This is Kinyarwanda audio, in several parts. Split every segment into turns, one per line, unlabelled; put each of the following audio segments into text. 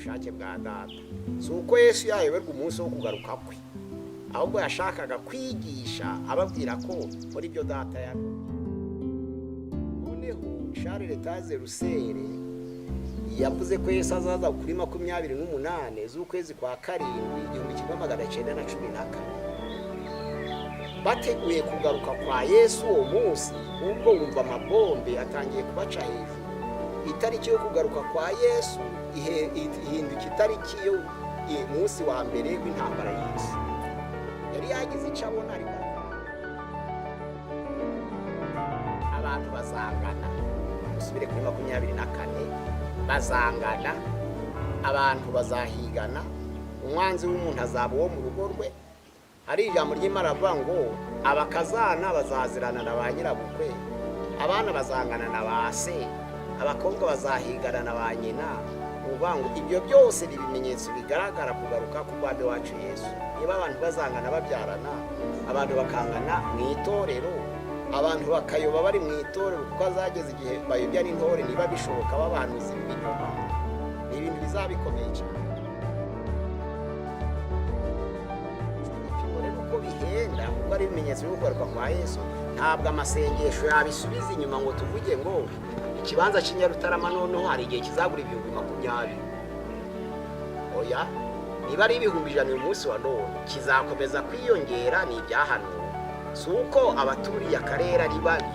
ubushake bwa data. Si uko Yesu yayoberwa umunsi wo kugaruka kwe, ahubwo yashakaga kwigisha ababwira ko muri byo data yakoze. Noneho Charles Taze Rusere yavuze ko Yesu azaza kuri 28 z'ukwezi kwa karindwi 1914. Bateguye kugaruka kwa Yesu uwo munsi, ubwo wumva amabombe atangiye kubaca hejuru. Itariki yo kugaruka kwa Yesu ihinduka itariki yo munsi wa mbere w'intambara y'isi. Yari yagize icyo abona ariko abantu bazangana. Musubire kuri 24, bazangana, abantu bazahigana, umwanzi w'umuntu azaba uwo mu rugo rwe. Hari ijambo ry'Imana rivuga ngo abakazana bazazirana na ba nyirabukwe, abana bazangana na ba se, abakobwa bazahigana na ba nyina. Uvuga ngo ibyo byose ni ibimenyetso bigaragara kugaruka k'Umwami wacu Yesu. Niba abantu bazangana babyarana, abantu bakangana mu itorero, abantu bakayoba bari mu itorero kuko azageza igihe bayobya n'intore, niba bishoboka babahanuzi b'ibinyoma, ni ibintu bizabikomeye cyane. Uko bihenda kuko ari ibimenyetso byo kugaruka kwa Yesu, ntabwo amasengesho yabisubiza inyuma ngo tuvuge ngo ikibanza cy'Inyarutarama noneho hari igihe kizagura 20,000. Oya, niba ari 100,000 uyu munsi wa none, kizakomeza kwiyongera. Ni ibyahanuwe, si uko abaturiye akarere ari babi,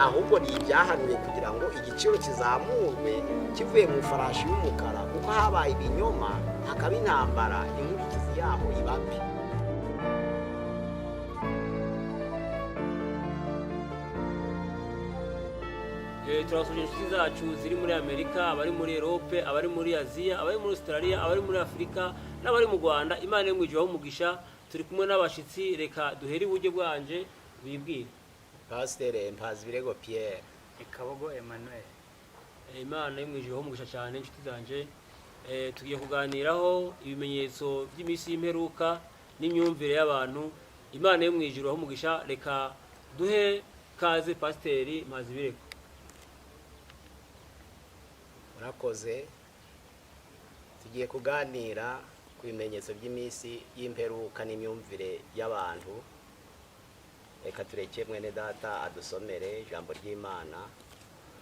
ahubwo ni ibyahanuwe kugira ngo igiciro kizamurwe kivuye mu farashi y'umukara, kuko habaye ibinyoma, hakaba intambara, inkurikizi yaho ibabi.
Turasuje inshuti zacu ziri muri Amerika, abari muri Europe, abari muri Aziya, abari muri Australia, abari muri Afrika n'abari mu Rwanda. Imana y'umwijeho umugisha. Turi kumwe n'abashitsi, reka duhere iburyo bwanje bibwire.
Pasteur Mpazibirego Pierre,
Ikabogo Emmanuel.
Imana y'umwijeho umugisha cyane inshuti zanje. Tugiye kuganiraho ibimenyetso by'iminsi y'imperuka n'imyumvire y'abantu. Imana y'umwijeho umugisha. Reka duhe kaze Pasteur Mpazibirego.
murakoze. Tugiye kuganira ku bimenyetso by'iminsi y'imperuka n'imyumvire y'abantu. Reka tureke mwene data adusomere ijambo ry'Imana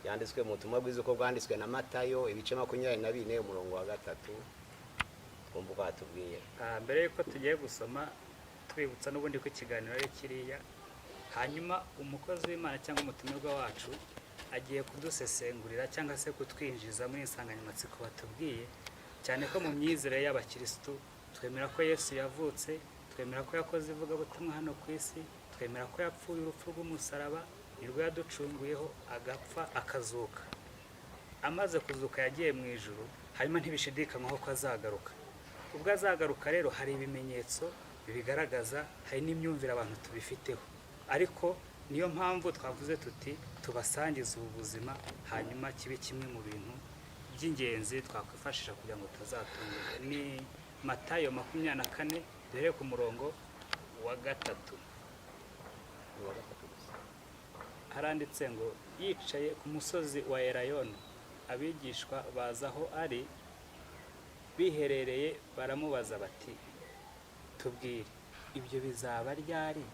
yanditswe mu butumwa bwiza uko bwanditswe na Matayo ibice 24 umurongo wa 3. Twumva uko atubwiye.
Mbere yuko tugiye gusoma, twibutsa n'ubundi ko ikiganiro ari kiriya, hanyuma umukozi w'Imana cyangwa umutumirwa wacu agiye kudusesengurira cyangwa se kutwinjiza muri insanganyamatsiko batubwiye, cyane ko mu myizere y'abakristo twemera ko Yesu yavutse, twemera ko yakoze ivugabutumwa hano ku isi, twemera ko yapfuye urupfu rw'umusaraba, nirwo yaducunguyeho, agapfa akazuka. Amaze kuzuka yagiye mu ijuru, hanyuma ntibishidikanywaho ko azagaruka. Ubwo azagaruka rero hari ibimenyetso bibigaragaza, hari n'imyumvire abantu tubifiteho. Ariko niyo mpamvu twavuze tuti tubasangiza ubu buzima, hanyuma kibe kimwe mu bintu by'ingenzi twakwifashisha kugira ngo tuzatungurwe. Ni Matayo 24, duhere ku murongo wa 3. Haranditse ngo yicaye ku musozi wa Elayono, abigishwa bazaho ari, biherereye baramubaza bati, tubwire ibyo bizaba ryari?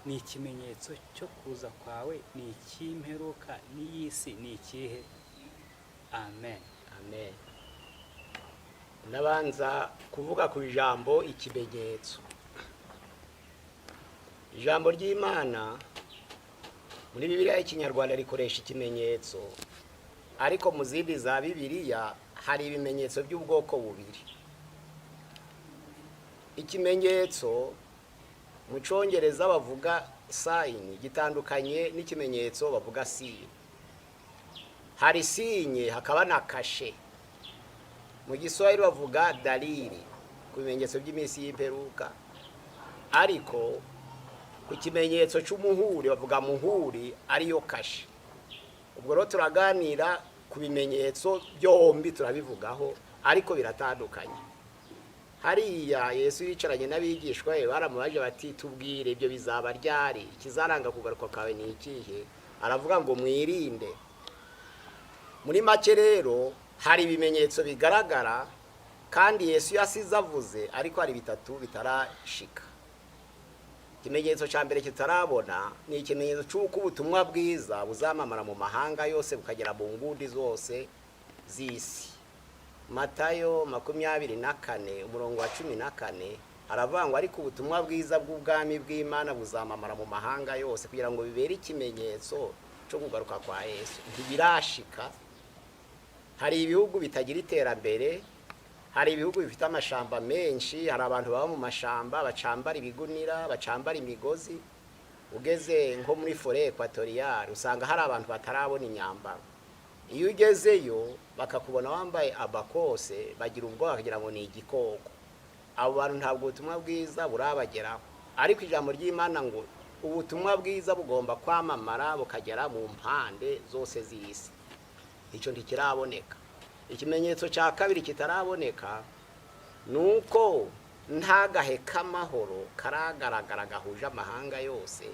Ni ikimenyetso cyo kuza kwawe? Ni icy'imperuka n'iy'isi ni ikihe? Amen.
Amen. Nabanza kuvuga ku ijambo ikimenyetso. Ijambo ry'Imana muri Bibiliya y'Ikinyarwanda rikoresha ikimenyetso, ariko mu zindi za Bibiliya hari ibimenyetso by'ubwoko bubiri. Ikimenyetso mu Cyongereza bavuga sign, gitandukanye n'ikimenyetso bavuga sign. Hari sign hakaba na kashe. Mu Giswahili bavuga dalili ku bimenyetso by'iminsi y'imperuka, ariko ku kimenyetso cy'umuhuri bavuga muhuri ariyo kashe. Ubwo rero turaganira ku bimenyetso byombi turabivugaho, ariko biratandukanye. Hariya Yesu yicaranye n'abigishwa be, baramubaje bati tubwire ibyo bizaba ryari, ikizaranga kugaruka kawe ni ikihe? Aravuga ngo mwirinde. Muri make rero hari ibimenyetso bigaragara kandi Yesu yasize avuze ariko hari bitatu bitarashika. Ikimenyetso cya mbere kitarabona ni ikimenyetso cy'uko ubutumwa bwiza buzamamara mu mahanga yose bukagera mu nguni zose z'isi. Matayo 24 umurongo wa 14 haravangwa ariko ubutumwa bwiza bw'ubwami bw'Imana buzamamara mu mahanga yose kugira ngo bibere ikimenyetso cyo kugaruka kwa Yesu. Ntibirashika. Hari ibihugu bitagira iterambere, hari ibihugu bifite amashamba menshi, hari abantu baba mu mashamba bacambara ibigunira, bacambara imigozi. Ugeze nko muri forêt equatoriale usanga hari abantu batarabona imyambaro. Iyo ugezeyo bakakubona wambaye abakose bagira ubwoba kugira ngo ni igikoko. Abo bantu ntabwo ubutumwa bwiza burabageraho. Ariko ijambo ry'Imana ngo ubutumwa bwiza bugomba kwamamara bukagera mu mpande zose z'isi. Icyo ntikiraboneka. Ikimenyetso cya kabiri kitaraboneka nuko nta gahe k'amahoro karagaragara gahuje amahanga yose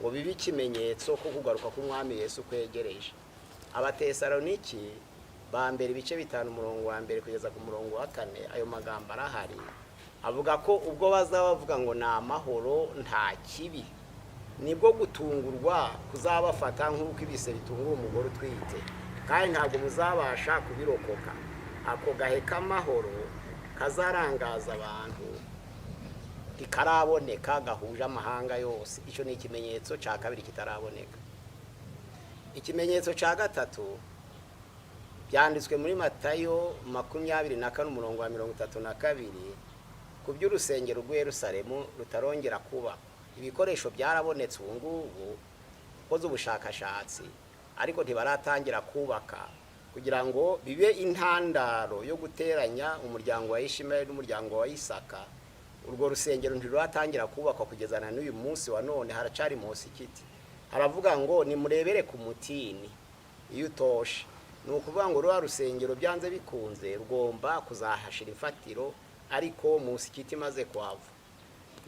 ngo bibe ikimenyetso ko kugaruka k'umwami Yesu kwegereje. Abatesaloniki ba mbere ibice 5 umurongo wa mbere kugeza ku murongo wa 4 ayo magambo arahari. Avuga ko ubwo bazaba bavuga ngo na amahoro nta kibi, nibwo gutungurwa kuzabafata nk'uko ibise bitungura umugore utwite, kandi ntabwo muzabasha kubirokoka. Ako gahe k'amahoro kazarangaza abantu ntikaraboneka gahuje amahanga yose. Icyo ni ikimenyetso cya kabiri kitaraboneka. Ikimenyetso cya gatatu byanditswe muri Matayo 24 umurongo wa 32 ku by'urusengero rw'i Yerusalemu rutarongera kuba. Ibikoresho byarabonetse ubu ngubu koze ubushakashatsi ariko ntibaratangira kubaka kugira ngo bibe intandaro yo guteranya umuryango wa Ishimeli n'umuryango wa Isaka. Urwo rusengero ntiruratangira kubakwa kugezana n'uyu munsi wa none, haracari musikiti. Haravuga ngo nimurebere ku mutini iyo utoshe. Ni ukuvuga ngo ruwa rusengero byanze bikunze rugomba kuzahashira ifatiro ariko musikiti maze kwava.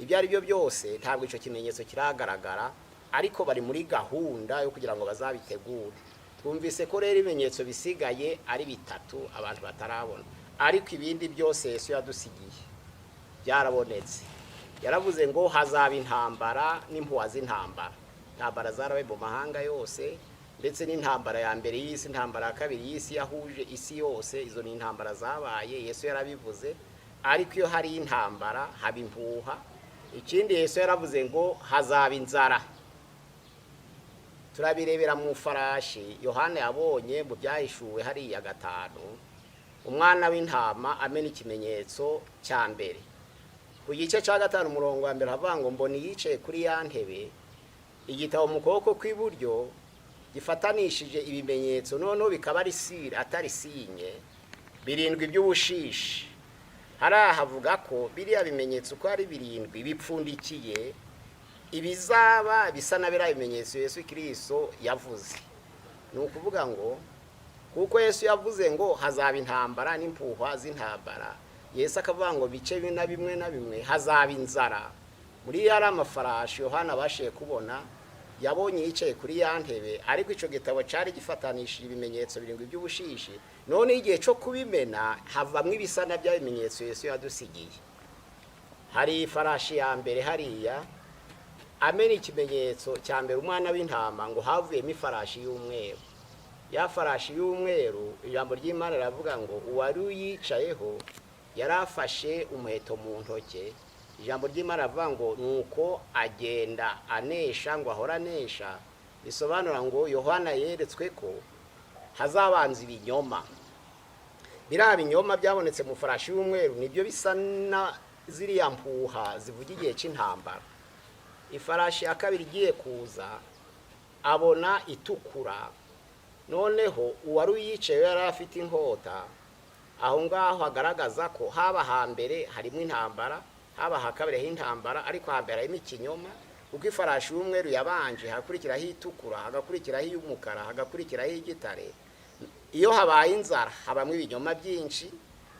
Ibyo ari byo byose ntabwo icyo kimenyetso kiragaragara, ariko bari muri gahunda yo kugira ngo bazabitegure. Twumvise ko rero ibimenyetso bisigaye ari bitatu abantu batarabona, ariko ibindi byose Yesu yadusigiye byarabonetse. Yaravuze ngo hazaba intambara n'impuha z'intambara. Intambara zarabaye mu mahanga yose, ndetse n'intambara ya mbere y'isi, intambara ya kabiri y'isi yahuje isi yose. Izo ni intambara zabaye, Yesu yarabivuze. Ariko iyo hari intambara haba impuha. Ikindi Yesu yaravuze ngo hazaba inzara. Turabirebera mu farashi Yohana yabonye mu byahishuwe hariya 5, umwana w'intama amena ikimenyetso cya mbere. Ku gice cya 5 umurongo wa mbere havuga ngo mboni yicaye kuri ya ntebe, igitabo mu kuboko kw'iburyo gifatanishije ibimenyetso, noneho bikaba ari sire atari sinye, 7 by'ubushishi. Hara havuga ko biriya bimenyetso ko ari 7 bipfundikiye ibizaba bisa na biriya bimenyetso Yesu Kristo yavuze. Ni ukuvuga ngo kuko Yesu yavuze ngo hazaba intambara n'impuhwa z'intambara, Yesu akavuga ngo bice bimwe na bimwe hazaba inzara. Muri yari amafarashi Yohana bashiye kubona, yabonye yicaye kuri ya ntebe, ariko ico gitabo cyari gifatanishije ibimenyetso 7 by'ubushishi. None igihe cyo kubimena havamwe ibisana bya bimenyetso Yesu yadusigiye. Hari farashi ya mbere hariya amena ikimenyetso cya mbere umwana w'intama, ngo havuyemo ifarashi y'umweru. Ya farashi y'umweru ijambo ry'Imana ravuga ngo uwari uyicayeho yarafashe umuheto mu ntoke. Ijambo ry'Imana ravuga ngo nuko agenda anesha, ngo ahora anesha. Bisobanura ngo Yohana yeretswe ko hazabanza ibinyoma. Biriya binyoma byabonetse mu farashi y'umweru nibyo bisa na ziriya mpuha zivuga igihe cy'intambara. Ifarashi ya kabiri igiye kuza abona itukura, noneho uwari uyicaye yari afite inkota. Aho ngaho hagaragaza ko haba hambere harimo intambara, haba hakabiri h'intambara, ariko hambere harimo ikinyoma. Uko ifarashi y'umweru yabanje hakurikiraho itukura, hagakurikiraho iy'umukara, hagakurikiraho igitare. Iyo habaye inzara habamwe ibinyoma byinshi,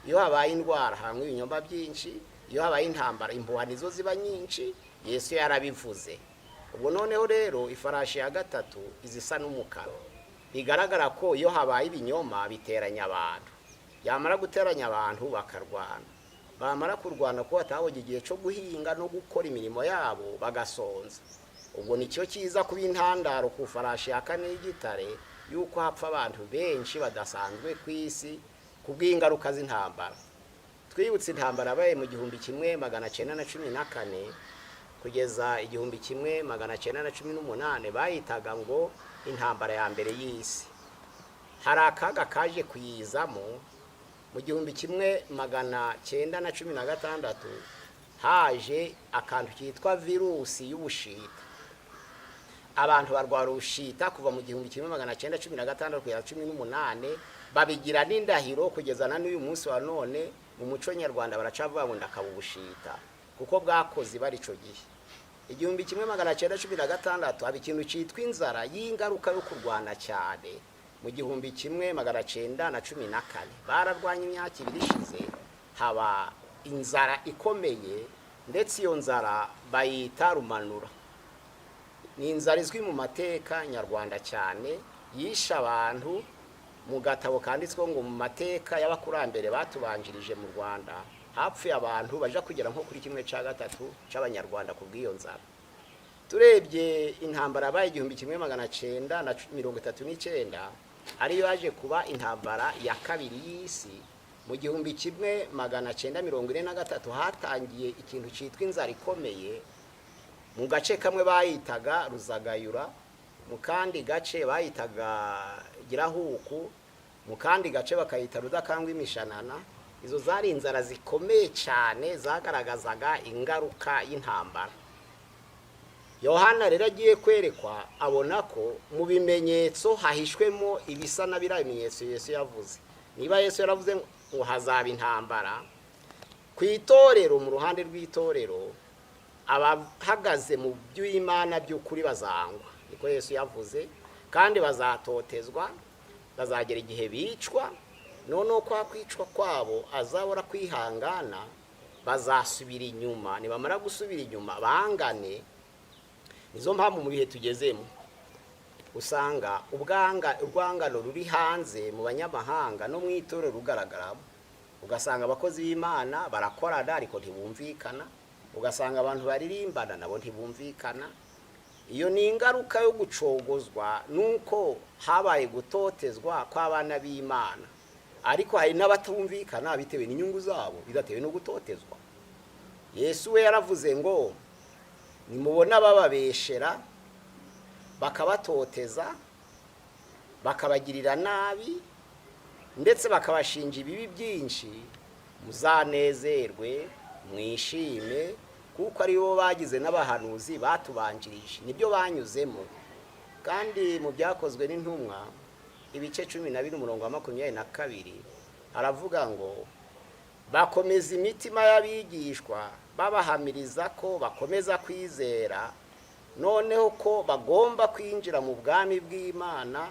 iyo habaye indwara habamwe ibinyoma byinshi, iyo habaye intambara impuha nizo ziba nyinshi. Yesu yarabivuze. Ubwo noneho rero ifarashi ya gatatu izisa n'umukara, bigaragara ko iyo habaye ibinyoma biteranya abantu. yamara guteranya abantu bakarwana, bamara kurwana ko batabonye igihe cyo guhinga no gukora imirimo yabo bagasonza. Ubwo nicyo kiza kuba intandaro ku farashi ya kane y'igitare yuko hapfa abantu benshi badasanzwe ku isi kubw'ingaruka z'intambara. Twibutse intambara yabaye mu 1914 kugeza 1918 bayitaga ngo intambara ya mbere y'isi. Hari akaga kaje kuyizamo mu 1916 haje akantu kitwa virusi y'ubushita. Abantu barwara ubushita kuva mu 1916 kugeza 18 babigira n'indahiro kugeza na n'uyu munsi wa none. Mu muco nyarwanda baracavuga ngo ndakaba ubushita kuko bwakoze bari ico gihe. 1916 haba ikintu cyitwa inzara y'ingaruka yo kurwana cyane. Mu 1914 bararwanya imyaka ibiri ishize haba inzara ikomeye, ndetse iyo nzara bayita rumanura. Ni inzara izwi mu mateka nyarwanda cyane, yisha abantu. Mu gatabo kanditswe ngo mu mateka y'abakurambere batubanjirije mu Rwanda hapfuye abantu baje kugera nko kuri 1/3 cy'abanyarwanda ku bw'iyo nzara. Turebye intambara yabaye 1939 ariyo yaje kuba intambara ya kabiri y'isi. Mu 1943 hatangiye ikintu cyitwa inzara ikomeye. Mu gace kamwe bayitaga Ruzagayura, mu kandi gace bayitaga Girahuku, mu kandi gace bakayita Rudakangwa imishanana. Izo zari inzara zikomeye cyane zagaragazaga ingaruka y'intambara. Yohana rero agiye kwerekwa abona ko mu bimenyetso hahishwemo ibisa na bimenyetso Yesu yavuze. Niba Yesu yaravuze ngo hazaba intambara ku itorero, mu ruhande rw'itorero abahagaze mu by'Imana by'ukuri bazangwa, niko Yesu yavuze, kandi bazatotezwa, bazagera igihe bicwa. None ko kwicwa kwabo azabora kwihangana, bazasubira inyuma. Nibamara gusubira inyuma bangane. Nizo mpamvu mu bihe tugezemo usanga urwangano ruri hanze mu banyamahanga no mu itorero rugaragaramo. Ugasanga abakozi b'Imana barakorana ariko ntibumvikana, ugasanga abantu baririmbana nabo ntibumvikana. Iyo ni ingaruka yo gucogozwa nuko habaye gutotezwa kw'abana b'Imana. Ariko hari n'abatumvikana bitewe n'inyungu zabo, bidatewe no gutotezwa. Yesu we yaravuze ngo nimubona bababeshera bakabatoteza bakabagirira nabi ndetse bakabashinja ibibi byinshi, muzanezerwe mwishime kuko ari bo bagize n'abahanuzi batubanjirije. Nibyo banyuzemo. Kandi mu byakozwe n'intumwa ibice 12:22 aravuga ngo bakomeza imitima y'abigishwa babahamiriza ko bakomeza kwizera, noneho ko bagomba kwinjira mu bwami bw'Imana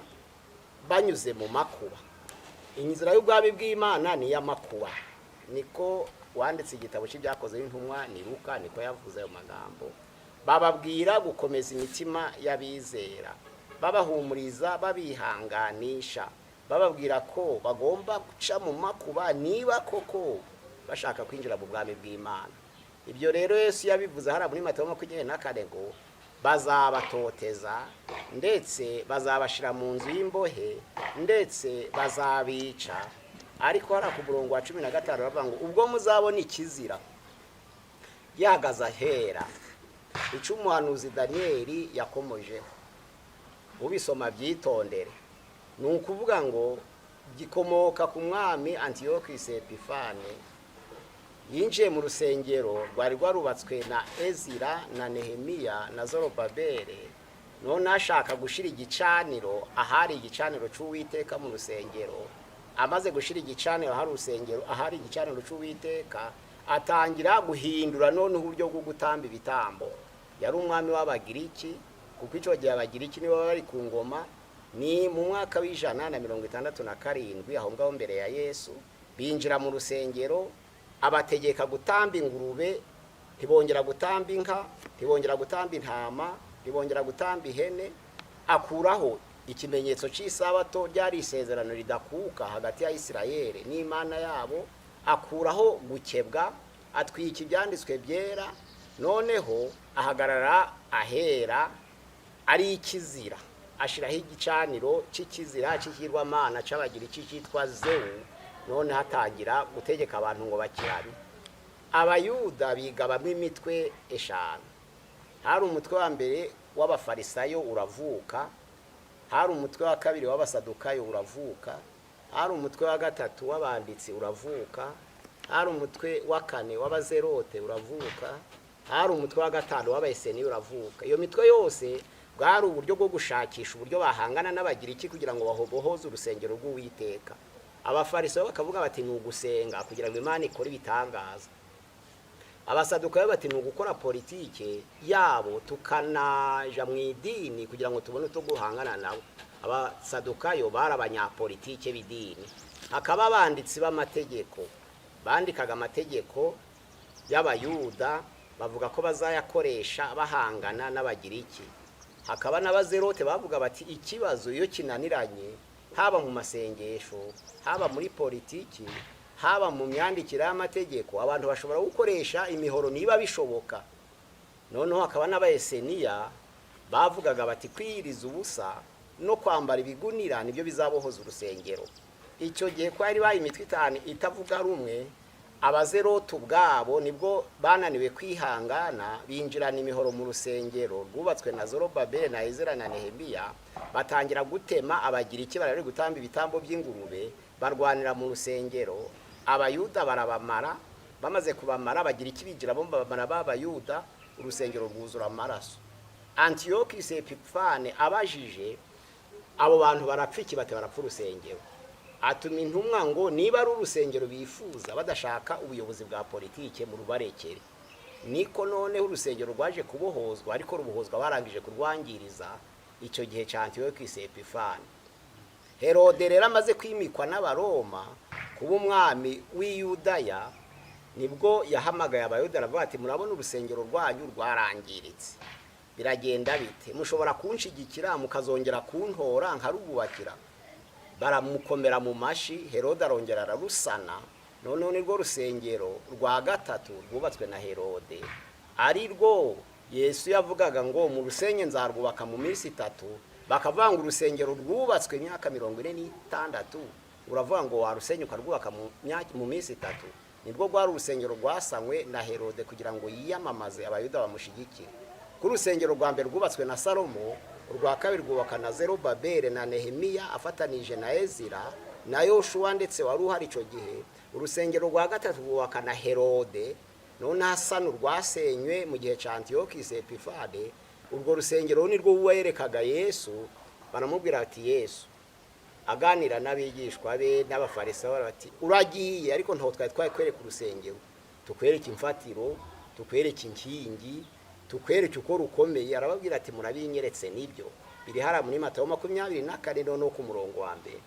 banyuze mu makuba. Inzira y'ubwami bw'Imana ni y'amakuba. Niko wanditse igitabo cy'ibyakoze n'intumwa ni Luka, niko yavuze ayo magambo. Bababwira gukomeza imitima y'abizera, babahumuriza, babihanganisha, bababwira ko bagomba guca mu makuba niba koko bashaka kwinjira mu bwami bw'Imana. Ibyo rero Yesu yabivuze hari muri Matayo 24 ngo bazabatoteza, ndetse bazabashira mu nzu y'imbohe, ndetse bazabica. Ariko hari ku murongo wa 15 bavuga ngo ubwo muzabona ikizira yagaza hera, icyo umuhanuzi Danieli yakomojeho. Ubisoma byitondere. Ni ukuvuga ngo gikomoka ku mwami Antiochus Epifane yinjiye mu rusengero rwari rwarubatswe na Ezira na Nehemiya na Zorobabeli. None ashaka gushira igicaniro ahari igicaniro cy'Uwiteka mu rusengero. Amaze gushira igicaniro ahari urusengero ahari igicaniro cy'Uwiteka, atangira guhindura none uburyo bwo gutamba ibitambo. Yari umwami w'Abagiriki, kuko icyo gihe Abagiriki nibo bari ku ngoma. Ni mu mwaka w'167 aho ngaho mbere ya Yesu binjira mu rusengero, abategeka gutamba ingurube, ntibongera gutamba inka, ntibongera gutamba intama, ntibongera gutamba ihene. Akuraho ikimenyetso cy'isabato ryari isezerano ridakuka hagati ya Isirayeli n'Imana yabo, akuraho gukebwa, atwika ibyanditswe byera, noneho ahagarara ahera ari ikizira, ashiraho igicaniro cy'ikizira cy'ikirwamana c'abagira iki cyitwa Zewu, none hatangira gutegeka abantu ngo bakirabe. Abayuda bigabamo imitwe eshanu. Hari umutwe wa mbere w'abafarisayo uravuka, hari umutwe wa kabiri w'abasadukayo uravuka, hari umutwe wa gatatu w'abanditsi uravuka, hari umutwe wa kane w'abazerote uravuka, hari umutwe wa gatanu w'abayeseni uravuka. Iyo mitwe yose bwari uburyo bwo gushakisha uburyo bahangana n'abagira iki kugira ngo bahobohoze urusengero rw'Uwiteka. Abafarisayo bakavuga bati ni ugusenga kugira ngo Imana ikore ibitangaza. Abasadukayo bati ni ugukora politike yabo tukanaja mu idini kugira ngo tubone uto guhangana nabo. Abasadukayo bari abanyapolitike b'idini. Hakaba abanditsi b'amategeko bandikaga amategeko y'Abayuda, bavuga ko bazayakoresha bahangana n'abagiriki. Hakaba n'abazerote bavuga bati ikibazo iyo kinaniranye, haba mu masengesho, haba muri politiki, haba mu myandikire y'amategeko, abantu bashobora gukoresha imihoro niba bishoboka. Noneho hakaba n'abayeseniya bavugaga bati kwiriza ubusa no kwambara ibigunira nibyo bizabohoza urusengero. Icyo gihe ko ari bayi imitwe itanu itavuga rumwe, abazerote ubwabo nibwo bananiwe kwihangana, binjirana imihoro mu rusengero rwubatswe na Zorobabeli na Ezra na Nehemiya, batangira gutema abagira iki barari gutamba ibitambo by'ingurube, barwanira mu rusengero. Abayuda barabamara, bamaze kubamara bagira iki bijira bomba bamara b'Abayuda, urusengero rwuzura amaraso. Antiochus Epipfane abajije abo bantu barapfiki bate barapfa urusengero, atuma intumwa ngo niba ari urusengero bifuza badashaka ubuyobozi bwa politike mu rubarekere. Niko noneho urusengero rwaje kubohozwa, ariko rubohozwa barangije kurwangiriza icyo gihe cya Antiochus Epipfane. Herode rero amaze kwimikwa n'Abaroma kuba umwami w'Iyudaya, nibwo yahamagaye Abayuda aravuga ati murabona urusengero rwanyu rwarangiritse, biragenda bite? Mushobora kunshigikira mukazongera kuntora nkarububakira? Baramukomera mu mashi. Herode arongera ararusana. Noneho nirwo rusengero rwa gatatu rwubatswe na Herode, ari rwo Yesu yavugaga ngo mu rusenge nzarwubaka mu minsi 3. Bakavanga urusengero rwubatswe imyaka 46, uravuga ngo warusenya ukarwubaka mu minsi 3. Nirwo rwari urusengero rwasanywe na Herode kugira ngo yiyamamaze Abayuda bamushigikire. Ku rusengero rwa mbere rwubatswe na Salomo, urwa kabiri rwubaka na Zorobabeli na Nehemiya afatanije na Ezra na Yoshua ndetse wari uhari icyo gihe. Urusengero rwa gatatu rwubaka na Herode, none hasano rwasenywe mu gihe cya Antiochus Epipfane. Urwo rusengero nirwo werekaga Yesu, baramubwira ati Yesu aganira n'abigishwa be n'abafarisayo bati uragiye, ariko ntaho twari kwereka urusengero, tukwereka imfatiro, tukwereka inkingi, tukwereke uko rukomeye. Arababwira ati murabinyeretse nibyo biri hara muri Matayo 24 no ku murongo wa mbere.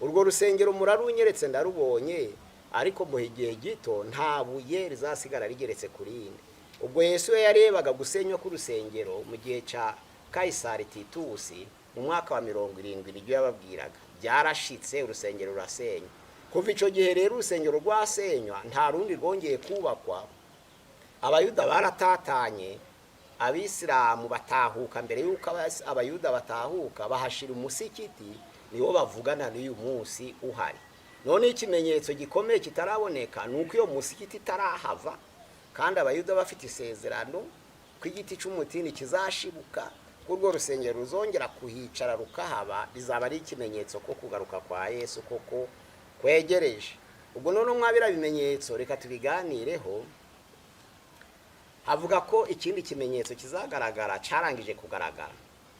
Urwo rusengero murarunyeretse ndarubonye, ariko mu gihe gito nta buye rizasigara rigeretse kuri ine. Ubwo Yesu yarebaga gusenywa ku rusengero mu gihe cya Kaisari Titusi mu mwaka wa 70, nibyo yababwiraga byarashitse, urusengero rurasenywa. Kuva icyo gihe rero urusengero rwasenywa, nta rundi rwongeye kubakwa. Abayuda baratatanye, Abisilamu batahuka. Mbere yuko Abayuda batahuka bahashira umusikiti, niwo bavugana n'uyu munsi uhari. None ikimenyetso gikomeye kitaraboneka nuko iyo musikiti tarahava, kandi Abayuda bafite isezerano ko igiti cy'umutini kizashibuka, urwo rusengero ruzongera kuhicara rukahaba. Bizaba ari ikimenyetso ko kugaruka kwa Yesu koko kwegereje. Ubwo none mwabira bimenyetso reka tubiganireho. Avuga ko ikindi kimenyetso kizagaragara carangije kugaragara,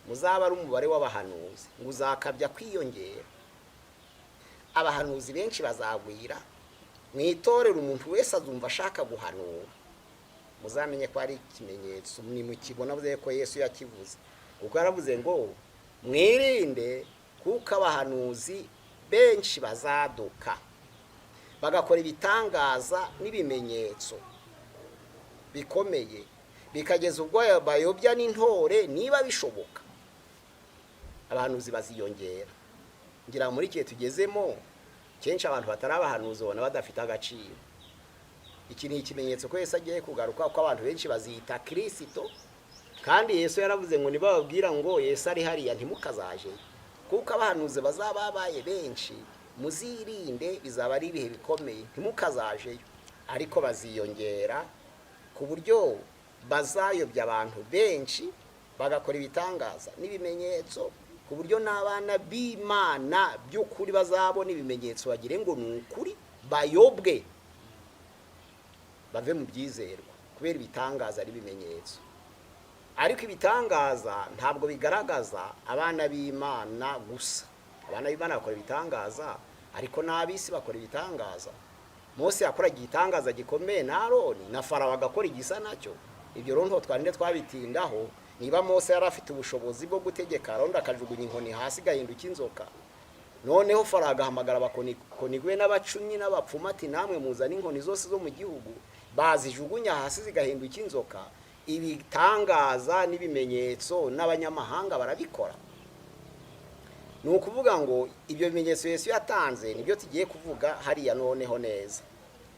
muzaba ari umubare w'abahanuzi ngo uzakabya kwiyongera. Abahanuzi benshi bazagwira, mwitorera umuntu wese azumva ashaka guhanura. Muzamenye ko ari ikimenyetso nimukibona buze ko Yesu yakivuze, kuko aravuze ngo mwirinde kuko abahanuzi benshi bazaduka bagakora ibitangaza n'ibimenyetso bikomeye, bikageza ubwo bayobya n'intore niba bishoboka. abahanuzi baziyongera. Ngira muri kiye tugezemo kenshi abantu batarabahanuzi ubona badafite agaciro. Iki ni ikimenyetso ko Yesu agiye kugaruka, ko abantu benshi bazita KRITSO, kandi Yesu yaravuze ngo nibababwira ngo Yesu ari hariya ntimukazaje, kuko abahanuzi bazaba babaye benshi, muzirinde bizaba ari ibihe bikomeye, ntimukazajeyo. Ariko baziyongera ku buryo bazayobya abantu benshi, bagakora ibitangaza n'ibimenyetso, ku buryo n'abana b'Imana by'ukuri bazabona ibimenyetso bagire ngo ni ukuri, bayobwe bave mu byizerwa kubera ibitangaza n'ibimenyetso. Ariko ibitangaza ntabwo bigaragaza abana b'Imana gusa. Abana b'Imana bakora ibitangaza, ariko n'abisi bakora ibitangaza. Mose yakoraga igitangaza gikomeye na Aroni, na Farawo agakora igisa nacyo. Ibyo rero twandinde twabitindaho. Niba Mose yari afite ubushobozi bwo gutegeka Aroni akajugunya inkoni hasi gahinduka inzoka, noneho Farawo agahamagara abakonigwe n'abacunyi n'abapfumu ati namwe muzana inkoni zose zo mu gihugu, bazijugunya hasi zigahinduka inzoka, ibitangaza n'ibimenyetso n'abanyamahanga barabikora. Ni ukuvuga ngo ibyo bimenyetso Yesu yatanze nibyo tugiye kuvuga hariya noneho neza.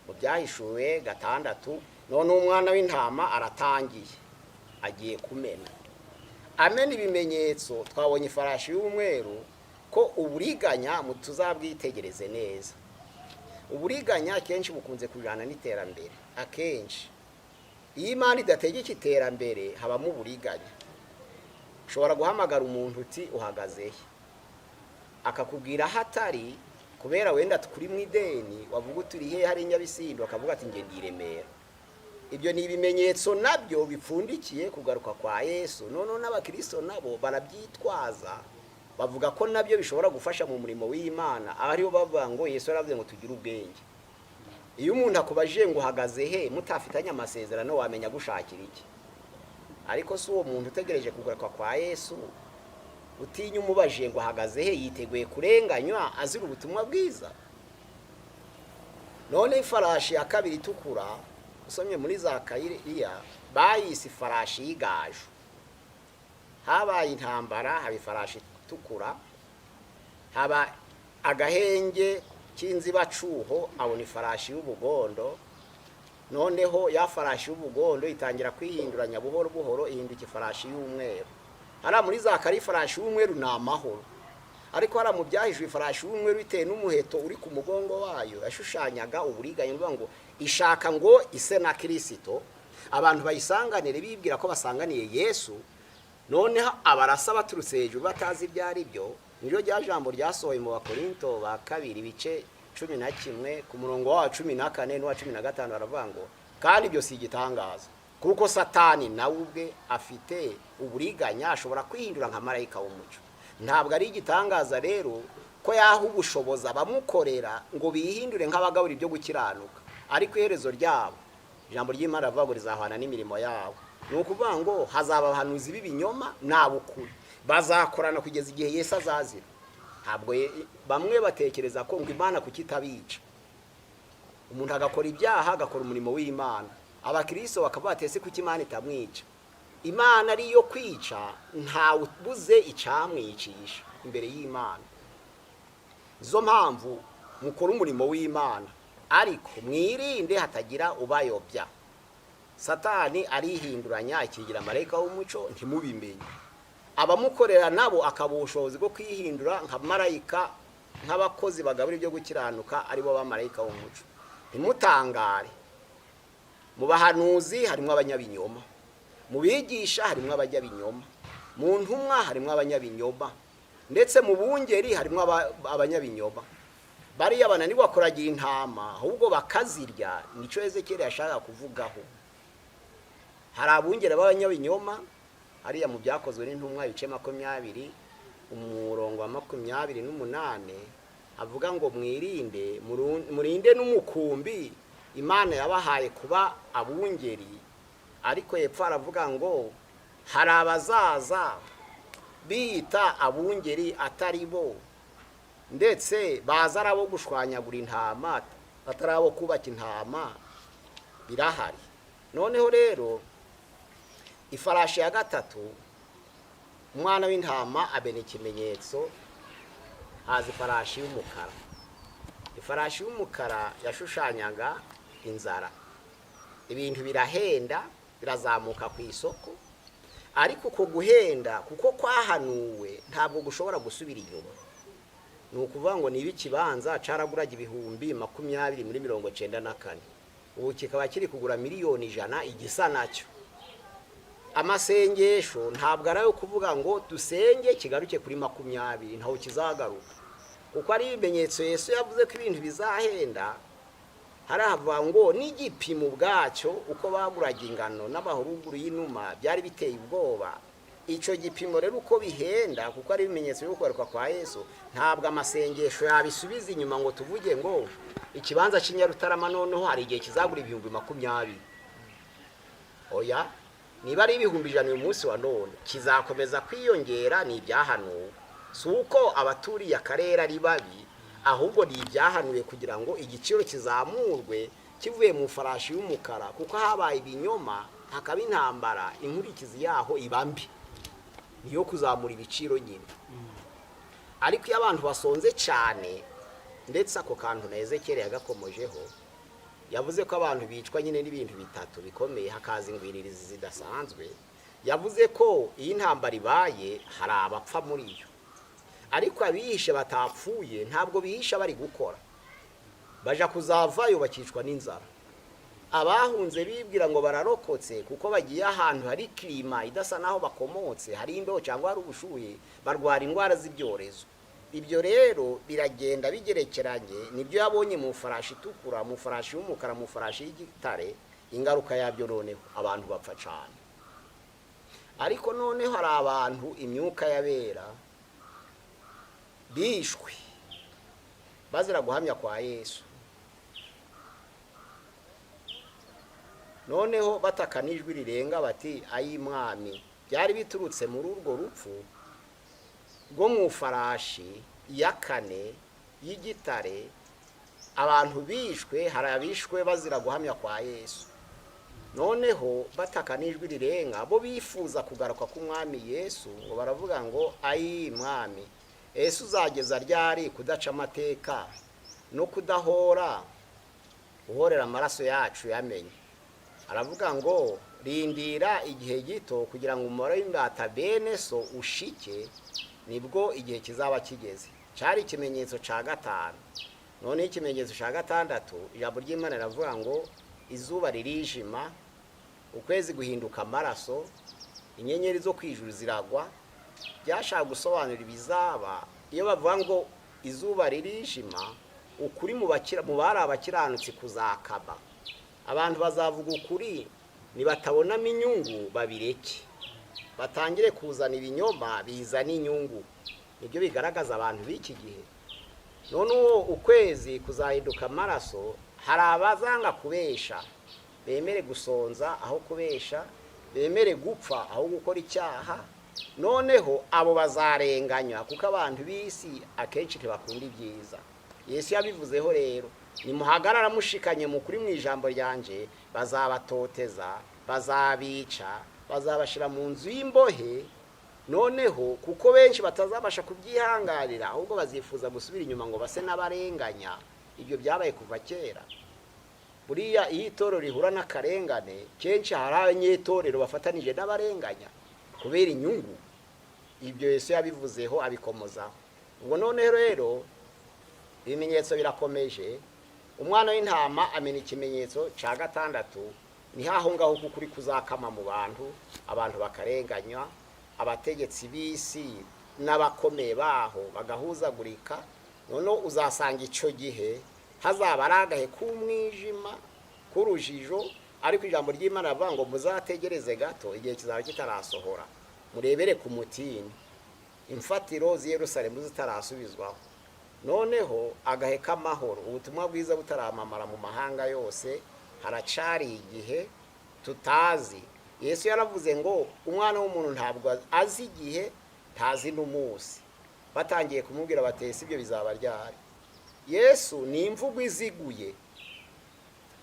Mu Byahishuwe 6, none umwana w'intama aratangiye, agiye kumena. Amena ibimenyetso, twabonye ifarashi y'umweru, ko uburiganya tuzabwitegereze neza. Uburiganya akenshi bukunze kujana n'iterambere. Akenshi iyo Imana idategeka iterambere habamo uburiganya. Ushobora guhamagara umuntu uti uhagaze he, akakubwira hatari kubera wenda tukuri mu ideni, wavuga uturi he hari Nyabisindo, akavuga ati nge ndiremera. Ibyo ni ibimenyetso nabyo bipfundikiye kugaruka kwa Yesu. None n'abakristo nabo barabyitwaza, bavuga ko nabyo bishobora gufasha mu murimo w'Imana. Ariho bavuga ngo Yesu yaravuze ngo tugire ubwenge. Iyo umuntu akubajije ngo uhagaze he mutafitanye amasezerano, wamenya gushakira iki? Ariko si uwo muntu utegereje kugaruka kwa Yesu, utinya umubajije ngo uhagaze he, yiteguye kurenganywa azira ubutumwa bwiza. None ifarashi ya kabiri itukura, usomye muri Zakariya, bayise ifarashi y'igaju. Habaye intambara, haba ifarashi itukura, haba agahenge k'inzibacuho, abona ifarashi y'ubugondo. Noneho ya farashi y'ubugondo itangira kwihinduranya buhoro buhoro, ihinduka ifarashi y'umweru. Hara muri Zakariya ifarashi y'umweru ni amahoro, ariko hara mu Byahishuwe ifarashi y'umweru bitewe n'umuheto uri ku mugongo wayo yashushanyaga uburiganya. Ngo ngo ishaka ngo ise na KRITSO, abantu bayisanganire bibwira ko basanganiye Yesu. Noneho abarasa baturutse hejuru batazi ibyo ari byo. Niryo rya jambo ryasohoye mu Bakorinto ba 2 ibice 11 ku murongo wa 14 n'uwa 15 baravuga ngo kandi ibyo si igitangaza, kuko Satani nawe ubwe afite uburiganya, ashobora kwihindura nka marayika w'umucyo. Ntabwo ari igitangaza rero ko yaha ubushobozi abamukorera ngo bihindure nk'abagabura ibyo gukiranuka, ariko iherezo ryabo ijambo ry'Imana rivuga ngo rizahwana n'imirimo yabo. Ni ukuvuga ngo hazaba abahanuzi b'ibinyoma n'abukuri, bazakorana kugeza igihe Yesu azazira. Ntabwo bamwe batekereza ko ngo Imana kukitabica, umuntu agakora ibyaha agakora umurimo w'Imana. Abakristo bakavuga ati ese kuki Imana itamwica? Imana ari yo kwica, ntawe ubuze icamwicisha imbere y'Imana. Izo mpamvu mukora umurimo w'Imana, ariko mwirinde hatagira ubayobya. Satani arihinduranya akigira marayika w'umucyo, ntimubimenye. Abamukorera nabo akabushobozi bwo kwihindura nka marayika, nk'abakozi bagabura ibyo gukiranuka, aribo ba marayika w'umucyo. Ntimutangare. Mu bahanuzi harimo abanyabinyoma, mu bigisha harimo abajya binyoma, mu ntumwa harimo abanyabinyoma, ndetse mu bungeri harimo abanyabinyoma. Bariya bananirwa kuragira intama ahubwo bakazirya, nico Ezekiyeli yashaka kuvugaho. Hari abungeri b'abanyabinyoma hariya mu Byakozwe n'Intumwa ibice 20 umurongo wa 28 avuga ngo mwirinde murinde n'umukumbi Imana yabahaye kuba abungeri. Ariko yepfa aravuga ngo hari abazaza bita abungeri atari bo, ndetse baza arabo gushwanyagura intama atarabo kubaka intama. Birahari. Noneho rero ifarashi ya gatatu umwana w'intama abena ikimenyetso, haza ifarashi y'umukara. Ifarashi y'umukara yashushanyaga inzara. Ibintu birahenda, birazamuka ku isoko, ariko uko guhenda kuko kwahanuwe ntabwo gushobora gusubira inyuma. Ni ukuvuga ngo niba ikibanza caraguraga ibihumbi 20 muri 1994, ubu kikaba kiri kugura miliyoni 100 igisa nacyo. Amasengesho ntabwo ari ayo kuvuga ngo dusenge kigaruke kuri 20, ntaho kizagaruka, kuko ari ibimenyetso Yesu yavuze ko ibintu bizahenda. Haravuga ngo n'igipimo bwacyo uko baguraga ingano n'abahuruguru y'inuma byari biteye ubwoba. Ico gipimo rero uko bihenda, kuko ari ibimenyetso byo kugaruka kwa Yesu, ntabwo amasengesho yabisubiza inyuma ngo tuvuge ngo ikibanza cy'Inyarutarama noneho hari igihe kizagura ibihumbi 20. Oya, niba ari ibihumbi 100 uyu munsi wa none, kizakomeza kwiyongera. Ni ibyahanuwe, si uko abaturiye akarere ari babi, ahubwo ni ibyahanuwe kugira ngo igiciro kizamurwe kivuye mu farashi y'umukara, kuko habaye ibinyoma, hakaba intambara, inkurikizi yaho ibambi niyo kuzamura ibiciro nyine. Ariko iyo abantu basonze cyane, ndetse ako kantu na Ezekiel yagakomojeho, yavuze ko abantu bicwa nyine n'ibintu bitatu bikomeye, hakaza ingwiririzi zidasanzwe. Yavuze ko iyi intambara ibaye hari abapfa muri yo, ariko abihishe batapfuye ntabwo bihisha bari gukora, baja kuzavayo bakicwa n'inzara. Abahunze bibwira ngo bararokotse kuko bagiye ahantu hari klima idasa naho bakomotse, hari imbeho cyangwa hari ubushuhe, barwara indwara z'ibyorezo. Ibyo rero biragenda bigerekeranye, nibyo yabonye mu farashi itukura, mu farashi y'umukara, mu farashi y'igitare. Ingaruka yabyo noneho abantu bapfa cyane. Ariko noneho hari abantu imyuka yabera bishwe bazira guhamya kwa Yesu, noneho batakanijwe rirenga bati ayi mwami. Byari biturutse muri urwo rupfu rwo mu farashi ya 4 y'igitare. Abantu bishwe, hari abishwe bazira guhamya kwa Yesu, noneho batakanijwe rirenga bo bifuza kugaruka ku mwami Yesu, ngo baravuga ngo ayi mwami, Yesu uzageza ryari kudaca amateka no kudahora uhorera amaraso yacu yamenye? Aravuga ngo rindira igihe gito kugira ngo umubare w'imbata bene so ushike, nibwo igihe kizaba kigeze. Cyari ikimenyetso ca 5. None ikimenyetso ca 6, ijambo ry'Imana riravuga ngo izuba ririjima, ukwezi guhinduka amaraso, inyenyeri zo kwijuru ziragwa. Byashaka gusobanura ibizaba. Iyo bavuga ngo izuba ririjima, ukuri mu bari abakiranutsi kuzakaba. Abantu bazavuga ukuri, nibatabonamo inyungu babireke, batangire kuzana ibinyoma bizana inyungu. Nibyo bigaragaza abantu b'iki gihe. None ukwezi kuzahinduka amaraso, hari abazanga kubesha, bemere gusonza aho kubesha, bemere gupfa aho gukora icyaha. Noneho abo bazarenganywa kuko abantu b'isi akenshi ntibakunda ibyiza. Yesu yabivuzeho rero, nimuhagarara mushikanye mu kuri mu ijambo ryanje, bazabatoteza, bazabica, bazabashira mu nzu y'imbohe. Noneho kuko benshi batazabasha kubyihangarira, ahubwo bazifuza gusubira inyuma ngo base n'abarenganya. Ibyo byabaye kuva kera. Buriya iyo itorero rihura n'akarengane, kenshi hari abanyetorero bafatanije n'abarenganya kubera inyungu. Ibyo Yesu yabivuzeho abikomozaho. Ubwo none rero ibimenyetso birakomeje. Umwana w'intama amena ikimenyetso ca 6, ni haho ngaho kuri kuzakama mu bantu, abantu bakarenganywa, abategetsi b'isi n'abakomeye baho bagahuzagurika. None uzasanga ico gihe hazaba aragahe k'umwijima, k'urujijo. Ariko ijambo ry'Imana ravuga ngo muzategereze gato, igihe kizaba kitarasohora, murebere ku mutini, imfatiro z'i Yerusalemu zitarasubizwaho. Noneho agahe k'amahoro, ubutumwa bwiza butaramamara mu mahanga yose, haracari igihe tutazi. Yesu yaravuze ngo umwana w'umuntu ntabwo azi igihe, ntazi n'umunsi. Batangiye kumubwira batese ibyo bizaba ryari. Yesu ni imvugo iziguye.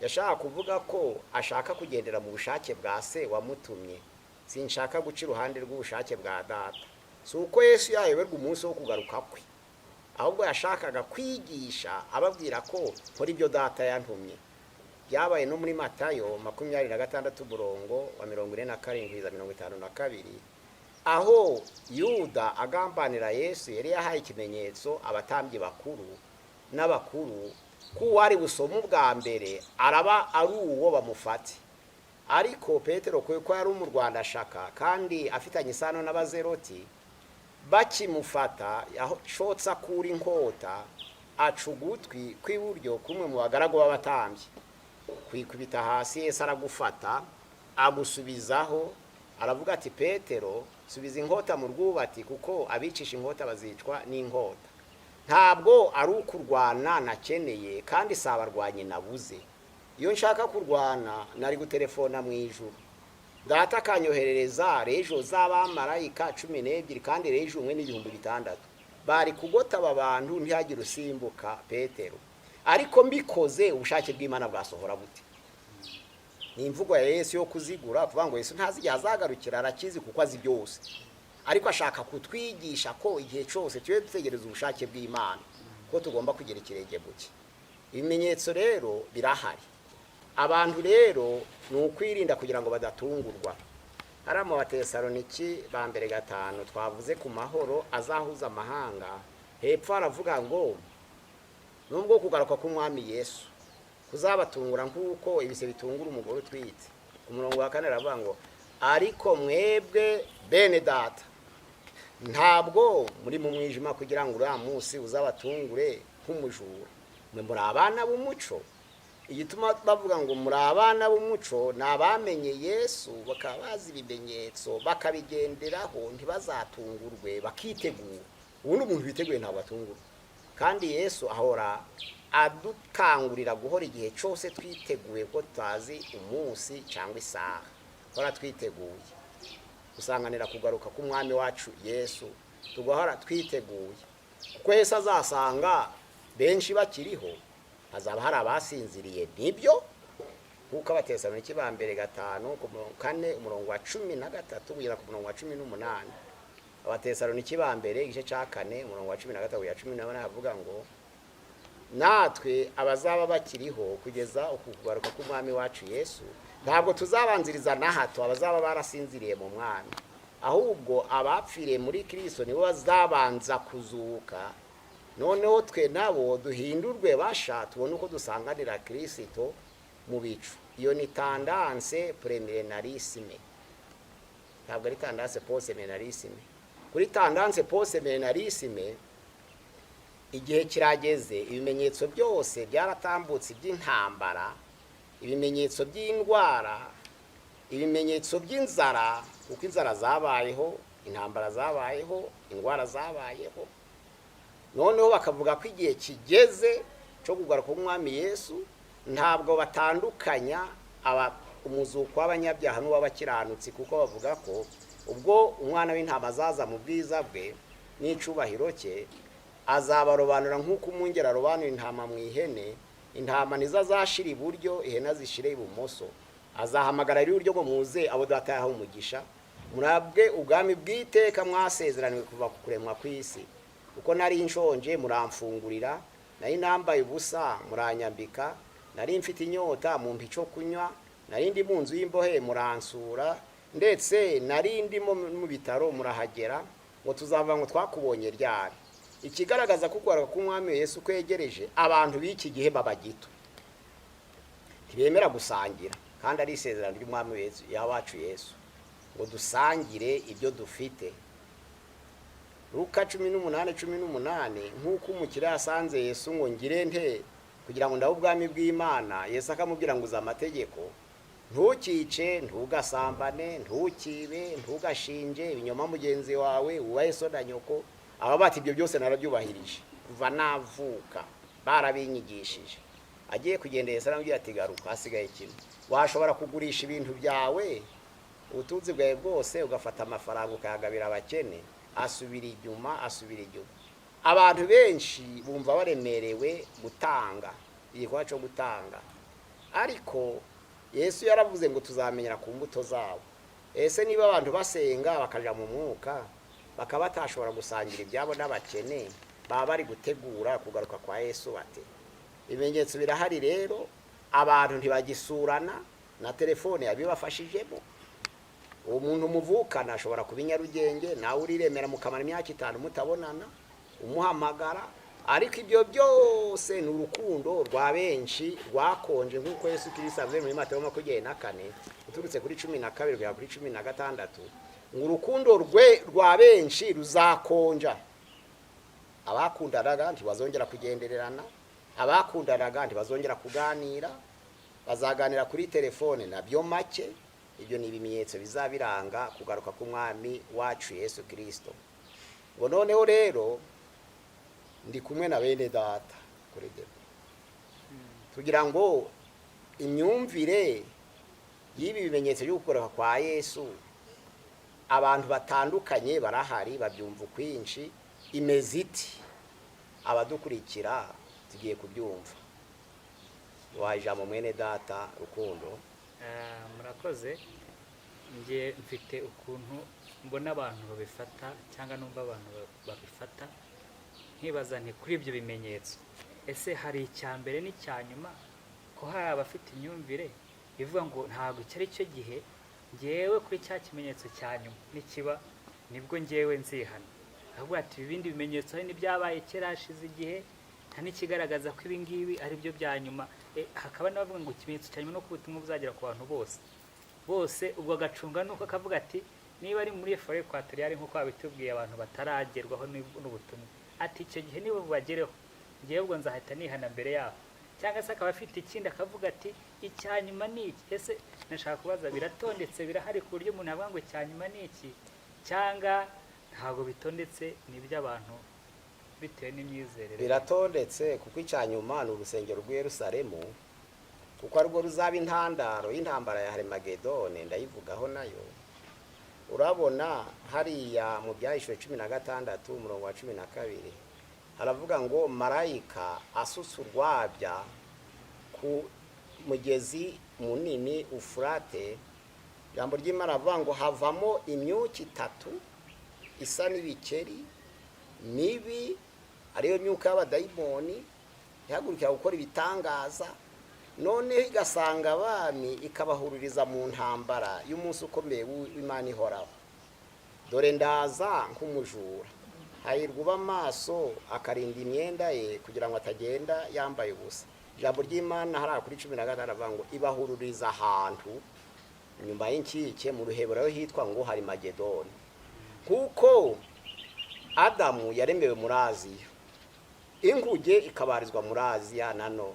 Yashaka kuvuga ko ashaka kugendera mu bushake bwa se wamutumye. Sinshaka guca iruhande rw'ubushake bwa data. si uko Yesu yayoberwa umunsi wo kugaruka kwe, ahubwo yashakaga kwigisha ababwira ko muri ibyo data yantumye. Byabaye no muri Matayo 26 umurongo wa 47-52, aho Yuda agambanira Yesu yari yahaye ikimenyetso abatambyi bakuru n'abakuru ko wari busoma ubwa mbere araba ari uwo bamufate. Ariko Petero ko yari mu Rwanda shaka kandi afitanye isano n'abazeroti, bakimufata yashotsa kuri inkota acugutwi kw'iburyo kumwe mu bagaragu b'abatambyi, kwikubita hasi. Yesu aragufata agusubizaho, aravuga ati Petero, subiza inkota mu rwubati, kuko abicisha inkota bazicwa n'inkota. Ntabwo ari ukurwana nakeneye, kandi sabarwanye nabuze. Iyo nshaka kurwana nari gutelefona mu ijuru, data akanyoherereza rejo z'abamarayika 12, kandi rejo umwe n'6,000 bari kugota aba bantu ntihagire usimbuka Petero. Ariko mbikoze ubushake bw'Imana bwasohora bute? Ni imvugo ya Yesu yo kuzigura, kuvuga ngo Yesu ntazi igihe azagarukira, arakizi kuko azi byose. Ariko ashaka kutwigisha ko igihe cyose tujye dutegereza ubushake bw'Imana, ko tugomba kugira ikirenge buke. Ibimenyetso rero birahari. Abantu rero ni ukwirinda kugira ngo badatungurwa. Hari mu Batesaloniki ba mbere 5 twavuze ku mahoro azahuza amahanga. Hepfo aravuga ngo nubwo kugaruka k'umwami Yesu kuzabatungura nk'uko ibise bitungura umugore utwite. Ku murongo wa 4 aravuga ngo ariko mwebwe bene data, ntabwo muri mu mwijima kugira ngo uriya munsi uzabatungure nk'umujura. Mwe muri abana b'umuco. Igituma bavuga ngo muri abana b'umuco nabamenye Yesu, bakabazi ibimenyetso bakabigenderaho, ntibazatungurwe, bakitegura. Ubundi umuntu biteguye ntabwo atungurwa. Kandi Yesu ahora adukangurira guhora igihe cyose twiteguye, ko tutazi umunsi cyangwa isaha. Hora twiteguye gusanganira kugaruka k'umwami wacu Yesu, tugahora twiteguye, kuko Yesu azasanga benshi bakiriho, hazaba hari abasinziriye. Nibyo kuko Abatesaloniki ba mbere 5 ku 4 umurongo wa 13 kugera ku murongo wa 18. Abatesaloniki ba mbere igice cya 4 umurongo wa 13 kugera 18 havuga ngo natwe abazaba bakiriho kugeza ukugaruka k'umwami wacu Yesu, ntabwo tuzabanziriza na hato abazaba barasinziriye mu mwami, ahubwo abapfiriye muri Kristo nibo bazabanza kuzuka. Noneho twe nabo duhindurwe basha, tubone uko dusanganira Kristo mu bicu. Iyo ni tendance premillenarissime, ntabwo ari tendance postmillenarissime. Kuri tendance postmillenarissime igihe kirageze, ibimenyetso byose byaratambutse by'intambara, ibimenyetso by'indwara, ibimenyetso by'inzara, kuko inzara zabayeho, intambara zabayeho, indwara zabayeho. Noneho bakavuga ko igihe kigeze cyo kugaruka k'umwami Yesu. Ntabwo batandukanya umuzuko w'abanyabyaha n'uw'abakiranutsi, kuko bavuga ko ubwo umwana w'intama azaza mu bwiza bwe n'icubahiro cye, azabarobanura nk'uko umwungeri arobanura intama mu ihene. Intama nizo azashira iburyo, ihene zishire ibumoso. Azahamagara iburyo ngo muze abo data yahawe umugisha, murabwe ubwami bw'iteka mwasezeraniwe kuva ku kuremwa kw'isi. Uko nari nshonje muramfungurira, nari nambaye ubusa muranyambika, nari mfite inyota mumpa ico kunywa, nari ndi mu nzu y'imbohe muransura, ndetse nari ndi mu bitaro murahagera. Ngo tuzava ngo twakubonye ryari. Ikigaragaza ko kugaruka k'umwami Yesu kwegereje, abantu b'iki gihe babagito ntibemera gusangira, kandi ari isezerano ry'umwami wacu Yesu ngo dusangire ibyo dufite. Luka 18:18 nk'uko umukire yasanze Yesu ngo ngire nte kugira ngo ndabe ubwami bw'Imana, Yesu akamubwira ngo uza amategeko: ntukice, ntugasambane, ntukibe, ntugashinje, ibinyoma mugenzi wawe, ubahe so na nyoko. Aba bati ibyo byose narabyubahirije kuva navuka, barabinyigishije. Agiye kugenda Yesu aramubwira ati garuka, hasigaye kimwe. Washobora kugurisha ibintu byawe, ubutunzi bwawe bwose, ugafata amafaranga ukayagabira abakene. Asubira inyuma. Abantu benshi bumva baremerewe gutanga, igikorwa cyo gutanga. Ariko Yesu yaravuze ngo tuzamenyera ku mbuto zabo. Ese niba abantu basenga bakaja mu mwuka, bakaba batashobora gusangira ibyabo n'abakene, baba bari gutegura kugaruka kwa Yesu bate. Ibimenyetso birahari rero, abantu ntibagisurana, na telefone yabibafashijemo. Uwo muntu muvukana ashobora kuba Nyarugenge, nawe uriremera mukamara imyaka 5 mutabonana, umuhamagara. Ariko ibyo byose ni urukundo rwa benshi rwakonje, nk'uko Yesu Kristo avuze muri Mateyo 24 uturutse kuri 12 kugera kuri 16, ngo urukundo rwa benshi ruzakonja. Abakundanaga ntibazongera kugendererana, abakundanaga ntibazongera kuganira, bazaganira kuri telefone nabyo make. Ibyo ni ibimenyetso bizabiranga kugaruka k'umwami wacu Yesu Kristo. Ngo noneho rero ndi kumwe na bene data kuri debo, tugira ngo imyumvire y'ibi bimenyetso byo gukora kwa Yesu, abantu batandukanye barahari babyumva kwinshi, imeze iti. Abadukurikira tugiye kubyumva. Wajamo mwene data Rukundo.
Murakoze. Ngiye mfite ukuntu mbona abantu babifata cyangwa numva abantu babifata, nkibaza nti kuri ibyo bimenyetso ese hari icyambere n'icyanyuma, ko hari abafite imyumvire ivuga ngo ntabwo cyari cyo gihe ngewe kuri cya kimenyetso cyanyuma nikiba nibwo ngewe nzihana. ahubwo ati ibindi bimenyetso hari n'ibyabaye kera hashize igihe, nta n'ikigaragaza ko ibi ngibi ari byo bya nyuma. Hakaba n'abavuga ngo ikimenyetso cyanyuma no kubutumwa buzagera ku bantu bose ubwo agacunga nuko akavuga ati niba ari muri fore ekwatoriyale nk'uko babitubwiye abantu bataragerwaho n'ubutumwa, ati icyo gihe nibo bubagereho, ngewe ubwo nzahita nihana mbere yaho. Cyangwa se akaba afite ikindi akavuga ati icyanyuma ni iki. Ese nashaka kubaza, biratondetse birahari ku buryo umuntu avuga ngo icyanyuma ni iki, cyangwa ntabwo bitondetse n'iby'abantu bitewe n'imyizerere?
Biratondetse, kuko icyanyuma ni urusengero rw'i Yerusalemu, kuko arwo ruzaba intandaro y'intambara ya Harimagedone. Ndayivugaho nayo. Urabona hariya mu Byahishwe 16 umurongo wa 12 haravuga ngo marayika asutse urwabya ku mugezi munini Ufurate. Ijambo ry'Imana avuga ngo havamo imyuka 3 isa n'ibikeri mibi, ariyo myuka y'abadayimoni ihagurukira gukora ibitangaza, none igasanga abami ikabahururiza mu ntambara y'umunsi ukomeye w'Imana ihoraho. Dore ndaza nk'umujura, hahirwa uba amaso akarinda imyenda ye kugira ngo atagenda yambaye ubusa. Ijambo ry'Imana hari kuri 16 avuga ngo ibahururiza ahantu nyuma y'inkike mu Ruheburayo hitwa ngo Harimagedone. Kuko Adamu yaremewe muri Aziya, inguge ikabarizwa muri Aziya, nano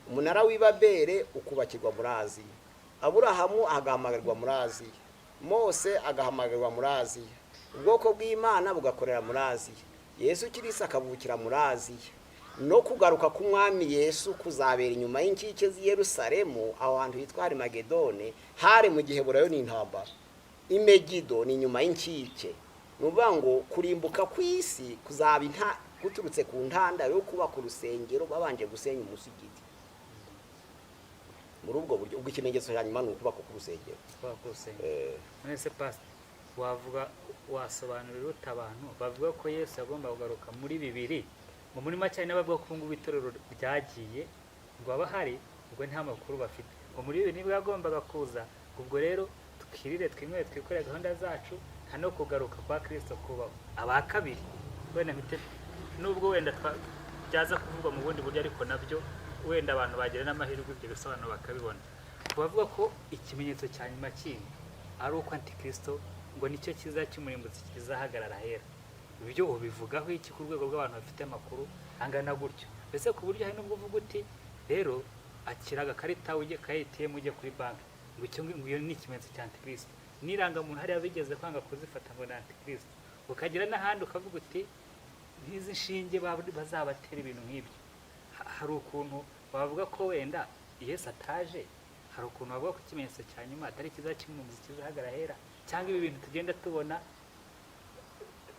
umunara w'Ibabere ukubakirwa muri Aziya, Aburahamu agahamagarwa muri Aziya, Mose agahamagarwa muri Aziya, ubwoko bw'Imana bugakorera muri Aziya, Yesu Kristo akavukira muri Aziya. No kugaruka k'umwami Yesu kuzabera inyuma y'inkike z'i Yerusalemu, aho hantu hitwa Harimagedone, hari mu gihe burayo n'intambara. Imegido ni inyuma y'inkike, nuvuga ngo kurimbuka kw'isi kuzaba guturutse ku ntandaro yo kubaka urusengero babanje gusenya umusigiti. Muri ubwo buryo ubwo ikimenyetso cyanyuma ni ukubaka ku rusengero.
Nese pastor wavuga wasobanurira utabantu bavuga ko Yesu agomba kugaruka muri 2 mu muri make n'abavuga ko ngo itorero ryagiye ngo abahari ubwo nta makuru bafite ngo muri 2 nibwo yagombaga kuza. Ubwo rero tukirire twimwe twikorera gahunda zacu, hano kugaruka kwa Kristo kubaho. Abakabiri wenda mite nubwo wenda byaza kuvugwa mu bundi buryo, ariko nabyo wenda abantu bagira n'amahirwe ibyo bisobanuro bakabibona. Bavuga ko ikimenyetso cya nyuma kindi ari uko Antikristo ngo nicyo kiza cy'umurimbuzi kizahagarara hera. Ibyo ubivugaho iki ku rwego rw'abantu bafite amakuru angana gutyo? Mbese ku buryo hari n'ubwo uvuga uti rero akiraga karita ujye kayitiye mujye kuri banki ngo icyo ngiyo ni ikimenyetso cya Antikristo, niranga umuntu hari abigeze kwanga kuzifata ngo ni Antikristo, ukagira n'ahandi ukavuga uti n'izi nshinge bazabatera ibintu nk'ibyo. Hari ukuntu bavuga ko wenda Yesu ataje, hari ukuntu bavuga ko ikimenyetso cya nyuma atari kiza cy'umuzi kizahagarara hera, cyangwa ibi bintu tugenda tubona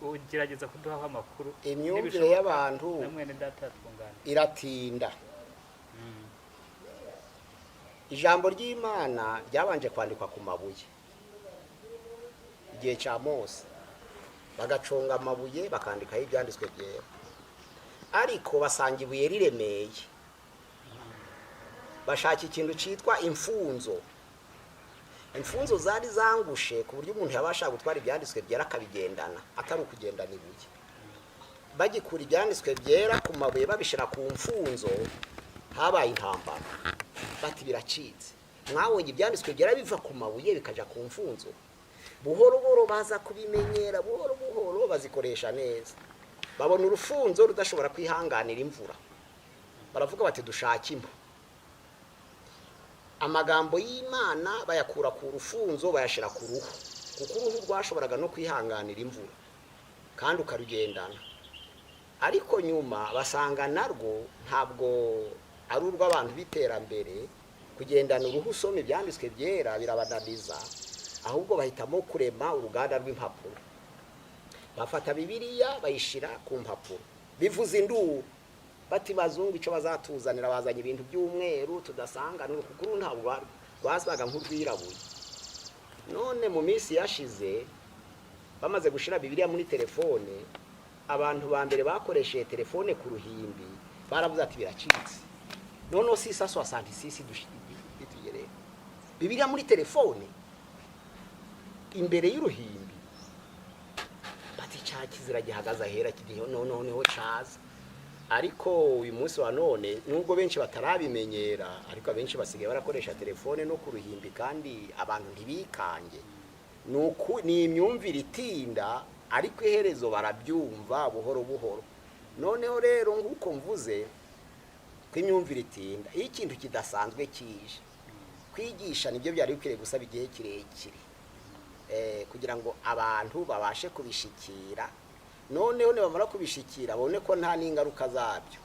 ugerageza kuduhaho amakuru.
Imyumvire y'abantu
namwene data twungana
iratinda. Ijambo ry'Imana ryabanje kwandikwa ku mabuye igihe cya Mose, bagaconga amabuye bakandikaho ibyanditswe byera, ariko basanga ibuye riremeye, bashaka ikintu cyitwa imfunzo. Imfunzo zari zangushe ku buryo umuntu yabasha gutwara ibyanditswe byera akabigendana atari ukugendana ibuye. Bagikura ibyanditswe byera ku mabuye babishira ku mfunzo, habaye intambara, bati biracitse. Mwabonye ibyanditswe byera biva ku mabuye bikaja ku mfunzo. Buhoro buhoro baza kubimenyera, buhoro buhoro bazikoresha neza, babona urufunzo rudashobora kwihanganira imvura, baravuga bati dushaka impu. Amagambo y'Imana bayakura ku rufunzo bayashira ku ruhu, kuko uruhu rwashoboraga no kwihanganira imvura kandi ukarugendana. Ariko nyuma basanga narwo ntabwo ari urw'abantu biterambere, kugendana uruhu usoma ibyanditswe byera birabananiza, ahubwo bahitamo kurema uruganda rw'impapuro. Bafata Bibiliya bayishira ku mpapuro, bivuza induru bati bazungu icyo bazatuzanira, bazanye ibintu by'umweru tudasanga n'urukuguru ntabwo rwasaga nk'urwirabuye. None mu minsi yashize bamaze gushira Bibiliya muri telefone, abantu ba mbere bakoresheje telefone ku ruhimbi baravuze ati biracitse. None si saso asanti sisi dushitugere Bibiliya muri telefone imbere y'uruhimbi, bati cya kizira gihagaze ahera kidiho noneho caza. Ariko uyu munsi wa none nubwo benshi batarabimenyera, ariko abenshi basigaye barakoresha telefone no ku ruhimbi kandi abantu ntibikange. Ni imyumvire itinda, ariko iherezo barabyumva buhoro buhoro. Noneho rero nk'uko mvuze ko imyumvire itinda, iyo ikintu kidasanzwe kije, kwigisha nibyo byari bikwiriye gusaba igihe kirekire kugira ngo abantu babashe kubishikira. Noneho nibamara kubishikira babone ko nta n'ingaruka zabyo,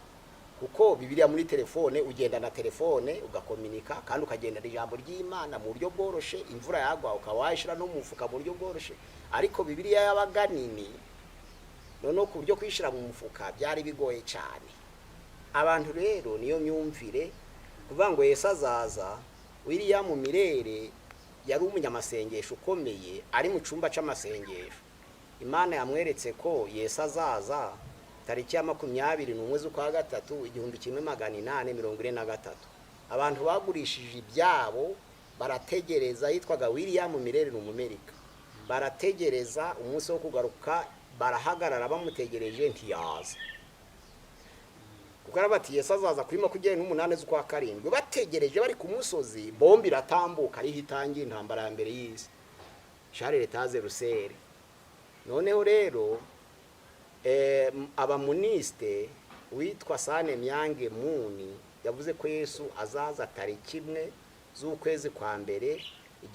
kuko Bibiliya muri telefone ugenda na telefone ugakominika kandi ukagendana ijambo ry'Imana mu buryo bworoshe. Imvura yagwa ukaba wayishira no mu mufuka mu buryo bworoshe, ariko Bibiliya yabaga nini, noneho ku buryo kwishira mu mufuka byari bigoye cyane. Abantu rero niyo myumvire kuvuga ngo Yesu azaza. William Mirere yari umunyamasengesho ukomeye, ari mu cyumba c'amasengesho. Imana yamweretse ko Yesu azaza tariki ya 21 z'ukwa gatatu 1843. Abantu bagurishije ibyabo barategereza, yitwaga William Mirere n'Umumerika, barategereza umunsi wo kugaruka, barahagarara bamutegereje ntiyaza. Kuko bati Yesu azaza kuri 28 z'ukwa karindwi, bategereje bari ku musozi, bombi ratambuka ari hitangiye intambara ya mbere y'isi, Charles Taze Rusere. Noneho rero abamuniste witwa Sane Myange Muni yavuze ko Yesu azaza tariki 1 z'ukwezi kwa mbere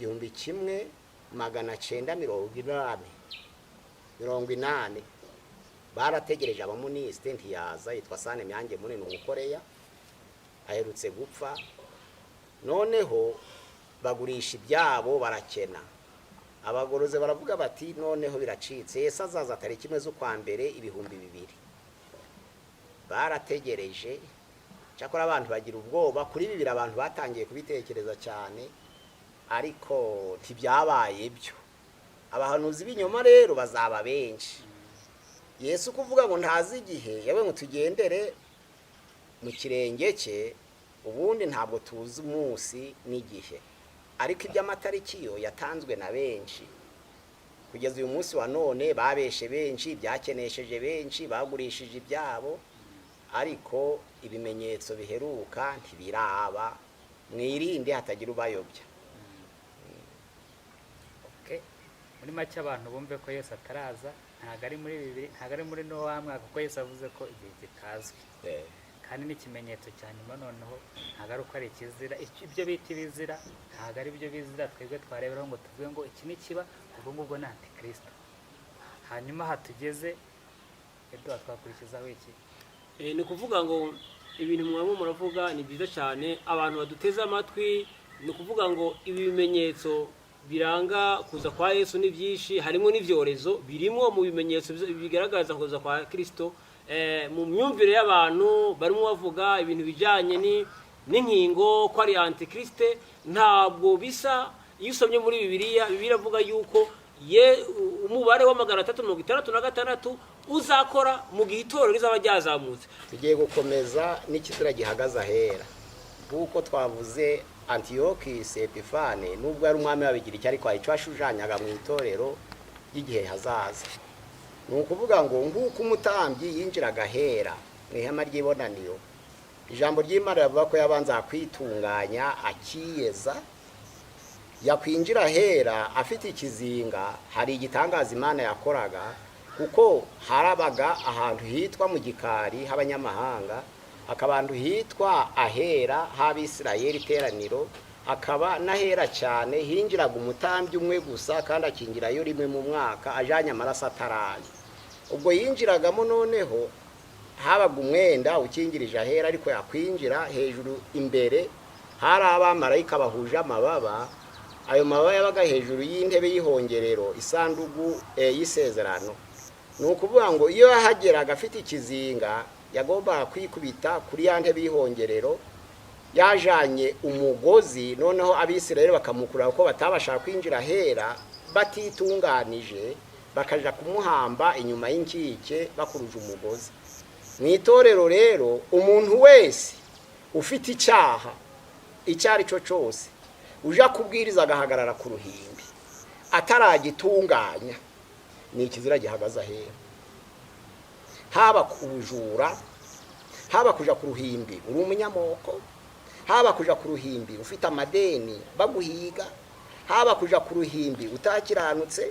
1980. Barategereje abamuniste ntiyaza. Yitwa Sane Myange Muni n'Umukoreya, aherutse gupfa. Noneho bagurisha ibyabo barakena. Abagoroze baravuga bati noneho biracitse, Yesu azaza tariki 1 z'ukwa mbere 2000. Barategereje, cyakora abantu bagira ubwoba kuri bibiri, abantu batangiye kubitekereza cyane, ariko ntibyabaye byo. Abahanuzi b'inyoma rero bazaba benshi. Yesu kuvuga ngo ntazi igihe, yawe ngo tugendere mu kirenge cye, ubundi ntabwo tuzi umunsi n'igihe. Ariko iby'amatariki yo yatanzwe na benshi. Kugeza uyu munsi wa none babeshe benshi, byakenesheje benshi, bagurishije ibyabo, ariko ibimenyetso biheruka ntibiraba. Mwirinde hatagira ubayobya.
Muri make abantu bumve ko Yesu ataraza, ntago ari muri bibiri, ntago ari muri Nowa mwaka, kuko Yesu avuze ko igihe kitazwi. Kandi n'ikimenyetso cya nyuma noneho ntago ari uko ari ikizira. Ibyo bita ibizira ntago ari byo bizira twebwe twareberaho ngo tuvuge ngo iki ni kiba, ubwo ngubwo ni Antikristo. Hanyuma hatugeze Edouard, twakurikizaho iki?
Ni kuvuga ngo ibintu mwamwe muravuga ni byiza cyane, abantu baduteze amatwi. Ni kuvuga ngo ibi bimenyetso biranga kuza kwa Yesu ni byinshi, harimo n'ivyorezo birimo mu bimenyetso bigaragaza kuza kwa Kristo. Mu myumvire y'abantu barimo bavuga ibintu bijanye n'inkingo ko ari Antikriste, ntabwo bisa. Iyo usomye muri Bibiliya avuga yuko umubare wa 366 uzakora mu gihe itorero rizaba ryazamutse.
Tugiye gukomeza n'ikizira gihagaze ahera kuko twavuze Antiyoki Sepifane nubwo ari umwami wabigira icyo ariko icyo ashushanyaga mu itorero y'igihe hazaza. Nukuvuga ngo nguko umutambyi yinjiraga ahera mu ihema ry'ibonaniro, ijambo ry'Imana rivuga ko yabanza kwitunganya akiyeza, yakwinjira ahera afite ikizinga. Hari igitangaza Imana yakoraga kuko harabaga ahantu hitwa mu gikari h'abanyamahanga, akabantu hitwa ahera h'Abisirayeli iteraniro, akaba nahera cyane hinjiraga umutambyi umwe gusa kandi akingirayo rimwe mu mwaka ajanye amaraso ataraye. Ubwo yinjiragamo noneho habaga umwenda ukingirije ahera, ariko yakwinjira hejuru imbere hari abamarayika bahuje amababa. Ayo mababa yabaga hejuru y'intebe y'ihongerero, isandugu y'isezerano. Nukuvuga ngo iyo yahageraga afite ikizinga yagomba kwikubita kuri ya ntebe y'ihongerero yajanye umugozi, noneho Abisirayeli bakamukura ko batabashaka kwinjira ahera batitunganije, bakaja kumuhamba inyuma y'inkike bakuruje umugozi. Mu itorero rero umuntu wese ufite icyaha icyari cyo cyose uja kubwiriza agahagarara ku ruhimbi ataragitunganya, ni ikizira gihagaze ahera. Haba kubujura, haba kuja ku ruhimbi uri umunyamoko, haba kuja ku ruhimbi ufite amadeni baguhiga, haba kuja ku ruhimbi utakiranutse,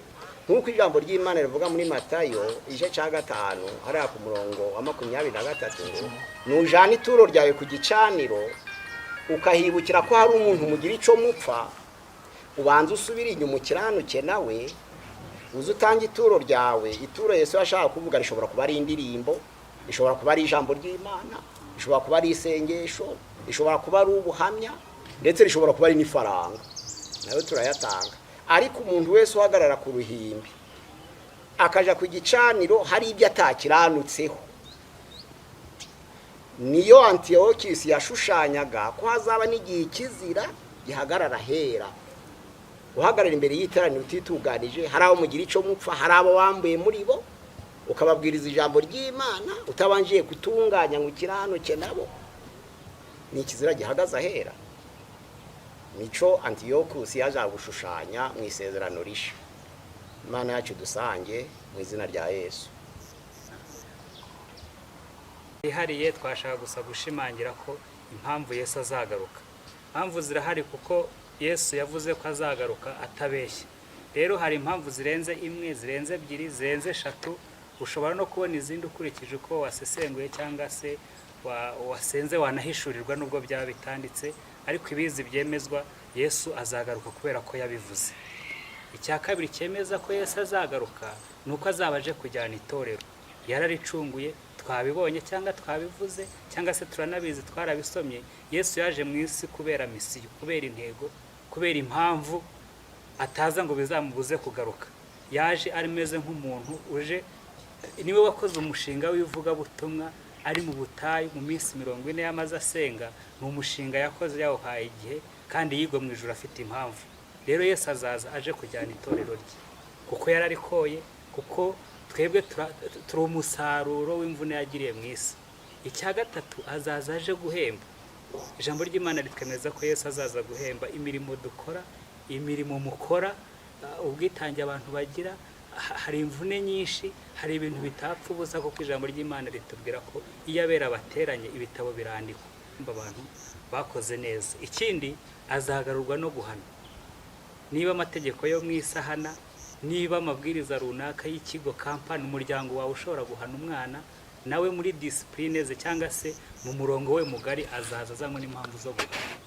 nkuko ijambo ry'Imana rivuga muri Matayo igice cya 5 hariya ku murongo wa 23, nujana ituro ryawe ku gicaniro ukahibukira ko hari umuntu mugira ico mupfa, ubanza usubira inyuma ukiranuke nawe uzi utanga ituro ryawe. Ituro Yesu yashaka kuvuga rishobora kuba ari indirimbo, rishobora kuba ari ijambo ry'Imana, rishobora kuba ari isengesho, rishobora kuba ari ubuhamya, ndetse rishobora kuba ari n'ifaranga, nawe turayatanga. Ariko umuntu wese uhagarara ku ruhimbi akaja ku gicaniro hari ibyo atakiranutseho, niyo Antiyoki yashushanyaga ko hazaba n'igihe kizira gihagarara ahera. Uhagarara imbere y'iteraniro utituganije, hari abo mugira ico mupfa, hari abo wambuye muri bo, ukababwiriza ijambo ry'Imana utabanjiye gutunganya ngo kiranuke nabo, ni ikizira gihagaze ahera. Nico Antiyoki yaje gushushanya mu isezerano risha. Imana yacu dusange mu izina rya Yesu.
ihariye twashaka gusa gushimangira ko impamvu Yesu azagaruka. Impamvu zirahari kuko Yesu yavuze ko azagaruka atabeshya. Rero hari impamvu zirenze imwe, zirenze ebyiri, zirenze 3. Ushobora no kubona izindi ukurikije uko wasesenguye cyangwa se wasenze wanahishurirwa nubwo byaba bitanditse, ariko ibizi byemezwa Yesu azagaruka kubera ko yabivuze. Icya kabiri cyemeza ko Yesu azagaruka nuko azabaje kujyana itorero. Yararicunguye, twabibonye cyangwa twabivuze cyangwa se turanabizi twarabisomye. Yesu yaje mu isi kubera misiyo, kubera intego, kubera impamvu ataza ngo bizamubuze kugaruka. Yaje arimeze nk'umuntu uje, niwe wakoze umushinga w'ivuga butumwa ari mu butayu mu minsi 40 yamaze asenga. Ni umushinga yakoze yawuhaye igihe kandi yigo mu ijuru afite impamvu. Rero Yesu azaza aje kujyana itorero rye kuko yararikoye, kuko twebwe turi umusaruro w'imvune yagiriye mu isi. Icya gatatu azaza aje guhemba. Ijambo ry'Imana ritwemeza ko Yesu azaza guhemba imirimo dukora, imirimo mukora, ubwitange abantu bagira. Hari imvune nyinshi, hari ibintu bitapfa ubusa, kuko ijambo ry'Imana ritubwira ko iyo abera bateranye ibitabo birandikwa abantu bakoze neza. Ikindi azagarurwa no guhana. Niba amategeko yo mu isahana, niba amabwiriza runaka y'ikigo, kampani, umuryango wawe ushobora guhana umwana, nawe muri discipline ze cyangwa se mu murongo we mugari azaza azanywe n'impamvu zo guhana.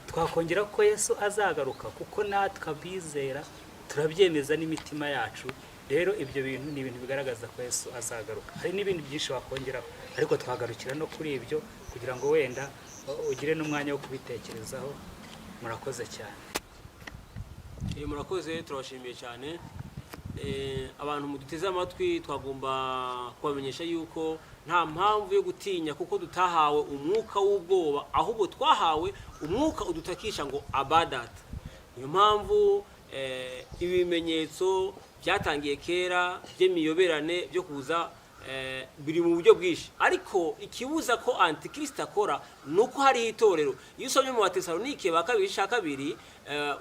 Twakongera ko Yesu azagaruka kuko natwe abizera turabyemeza n'imitima yacu. Rero ibyo bintu ni ibintu bigaragaza ko Yesu azagaruka. Hari n'ibindi byinshi wakongeraho, ariko twagarukira no kuri ibyo kugira ngo wenda ugire n'umwanya wo kubitekerezaho. Murakoze cyane.
Murakoze, turabashimiye cyane. Abantu muduteze amatwi twagomba kubamenyesha yuko nta mpamvu yo gutinya kuko dutahawe umwuka w'ubwoba, ahubwo twahawe umwuka udutakisha ngo abadata. Niyo mpamvu ibimenyetso byatangiye kera by'imiyoberane byo kuza biri mu buryo bwinshi, ariko ikibuza ko antikristo akora nuko hari itorero. Iyo usomye mu Batesalonike ba kabiri cya kabiri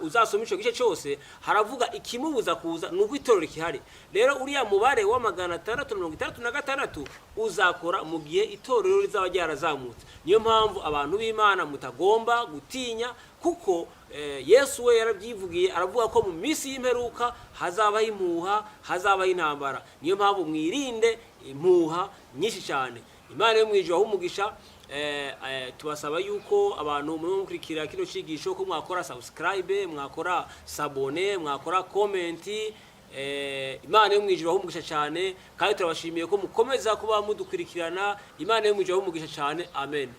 uzasoma ico gice cyose haravuga ikimubuza kuza nuko itorero kihari. Rero uriya mubare wa 666 uzakora mu gihe itorero rizaba ryarazamutse. Niyo mpamvu abantu b'Imana mutagomba gutinya, kuko Yesu we yarabyivugiye, aravuga ko mu minsi y'imperuka hazabaho impuha, hazabaho intambara. Niyo mpamvu mwirinde impuha nyinshi cyane. Imana yo mwijuru aho umugisha. Tubasaba yuko abantu mukurikira kino cigisho ko mwakora subscribe, mwakora sabone, mwakora comment. Imana yo mwijuru aho umugisha cyane, kandi turabashimiye ko mukomeza kuba mudukurikirana. Imana yo mwijuru aho umugisha cyane. Amen.